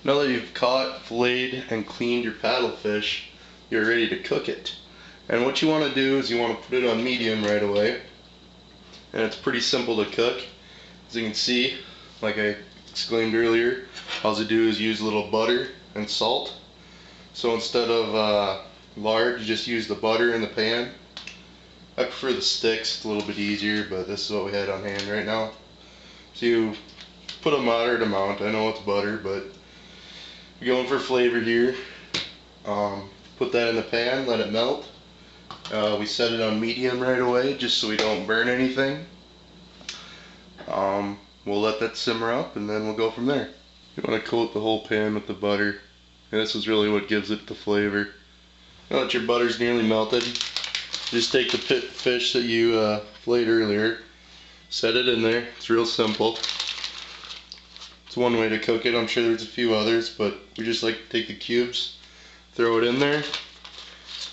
Now that you've caught, filleted, and cleaned your paddlefish, you're ready to cook it. And what you want to do is you want to put it on medium right away. And it's pretty simple to cook. As you can see, like I exclaimed earlier, all you do is use a little butter and salt. So instead of lard, you just use the butter in the pan. I prefer the sticks, it's a little bit easier, but this is what we had on hand right now. So you put a moderate amount. I know it's butter, but you're going for flavor here. Put that in the pan, let it melt. We set it on medium right away just so we don't burn anything. We'll let that simmer up and then we'll go from there. You want to coat the whole pan with the butter. And this is really what gives it the flavor. Now that your butter's nearly melted, just take the fish that you filleted earlier, set it in there. It's real simple. It's one way to cook it. I'm sure there's a few others, but we just like to take the cubes, throw it in there,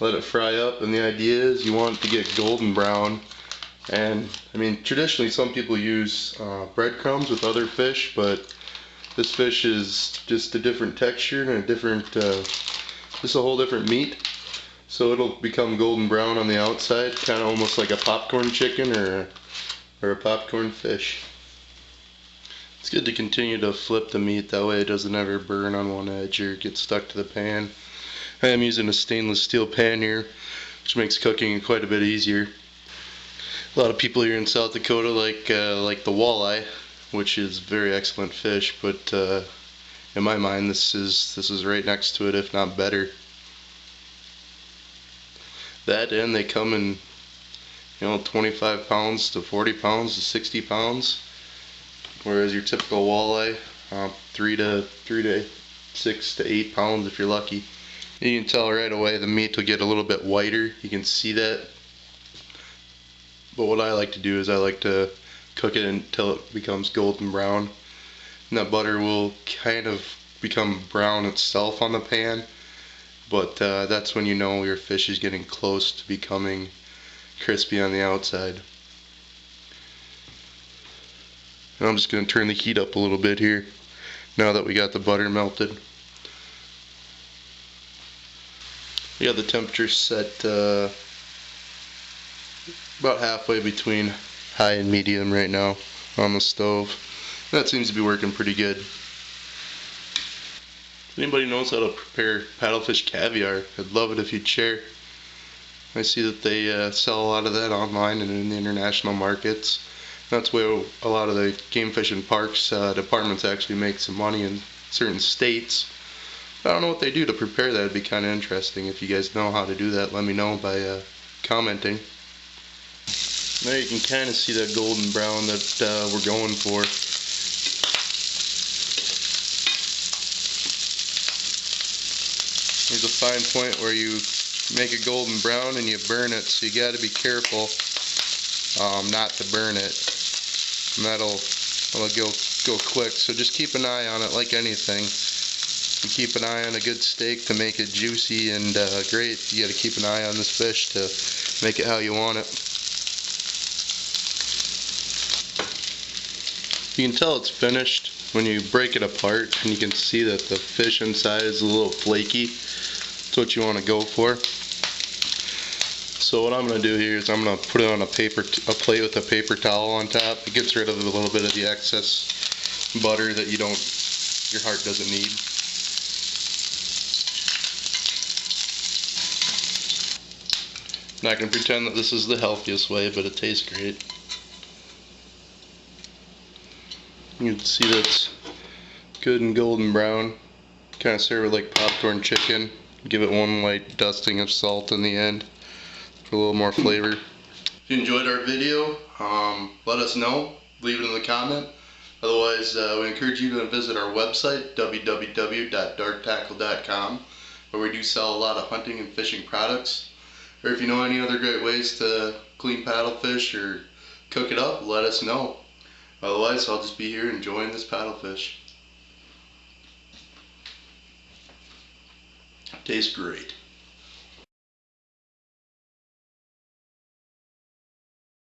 let it fry up, and the idea is you want it to get golden brown. And I mean, traditionally some people use breadcrumbs with other fish, but this fish is just a different texture and a different, just a whole different meat. So it'll become golden brown on the outside, kind of almost like a popcorn chicken or a popcorn fish. It's good to continue to flip the meat, that way it doesn't ever burn on one edge or get stuck to the pan. I am using a stainless steel pan here, which makes cooking quite a bit easier. A lot of people here in South Dakota like the walleye, which is very excellent fish, but in my mind this is right next to it, if not better. That, and they come in 25 pounds to 40 pounds to 60 pounds, whereas your typical walleye 3 to 6 to 8 pounds if you're lucky. You can tell right away the meat will get a little bit whiter. You can see that. But what I like to do is I like to cook it until it becomes golden brown. And that butter will kind of become brown itself on the pan. But that's when you know your fish is getting close to becoming crispy on the outside. And I'm just going to turn the heat up a little bit here now that we got the butter melted. We got the temperature set about halfway between high and medium right now on the stove. That seems to be working pretty good. If anybody knows how to prepare paddlefish caviar, I'd love it if you'd share. I see that they sell a lot of that online and in the international markets. That's where a lot of the game fish and parks departments actually make some money in certain states. I don't know what they do to prepare that. It'd be kind of interesting. If you guys know how to do that, let me know by commenting. There you can kind of see that golden brown that we're going for. There's a fine point where you make it golden brown and you burn it, so you got to be careful not to burn it. And that'll go quick. So just keep an eye on it, like anything. You keep an eye on a good steak to make it juicy and great. You got to keep an eye on this fish to make it how you want it. You can tell it's finished when you break it apart, and you can see that the fish inside is a little flaky. That's what you want to go for. So what I'm going to do here is I'm going to put it on a plate with a paper towel on top. It gets rid of a little bit of the excess butter that your heart doesn't need. I'm not going to pretend that this is the healthiest way, but it tastes great. You can see that's good and golden brown. Kind of serve it like popcorn chicken. Give it one light dusting of salt in the end for a little more flavor. If you enjoyed our video, let us know. Leave it in the comment. Otherwise, we encourage you to visit our website, www.darktackle.com, where we do sell a lot of hunting and fishing products. Or if you know any other great ways to clean paddlefish or cook it up, let us know. Otherwise, I'll just be here enjoying this paddlefish. Tastes great.